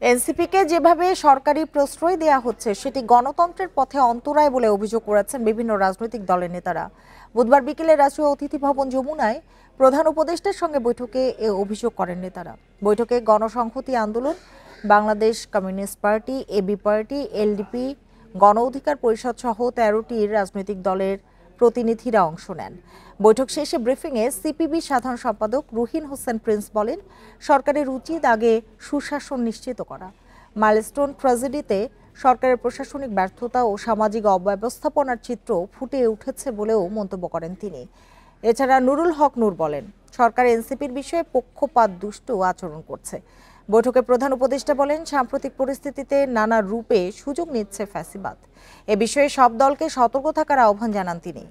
এনসিপিকে যেভাবে সরকারি প্রশ্রয় দেয়া হচ্ছে সেটি গণতন্ত্রের পথে অন্তরায় বলে অভিযোগ করেছেন বিভিন্ন রাজনৈতিক দলের নেতারা। বুধবার বিকেলে রাষ্ট্রীয় অতিথি ভবন যমুনায় প্রধান উপদেষ্টার সঙ্গে বৈঠকে এ অভিযোগ করেন নেতারা। বৈঠকে Ganosamhati Andolon, Bangladesh communist party, AB party, LDP, Gono Odhikar পরিষদ সহ ১৩টির রাজনৈতিক দলের প্রতিনিধিরা অংশ নেন। বৈঠক শেষে ব্রিফিংয়ে সিপিবি সাধারণ সম্পাদক রুহিন হোসেন প্রিন্স বলেন, সরকারের উচিত আগে সুশাসন নিশ্চিত করা। মাইলস্টোন ট্র্যাজেডিতে সরকারের প্রশাসনিক ব্যর্থতা ও সামাজিক অব্যবস্থাপনার চিত্র ফুটে উঠেছে বলেও মন্তব্য করেন তিনি। এছাড়া নুরুল হক নূর বলেন, সরকার এনসিপির বিষয়ে পক্ষপাত দুষ্ট আচরণ করছে। বৈঠকে প্রধান উপদেষ্টা বলেন, সাম্প্রতিক পরিস্থিতিতে নানা রূপে সুযোগ নিচ্ছে ফ্যাসিবাদ। এ বিষয়ে সব দলকে সতর্ক থাকার আহ্বান জানান তিনি।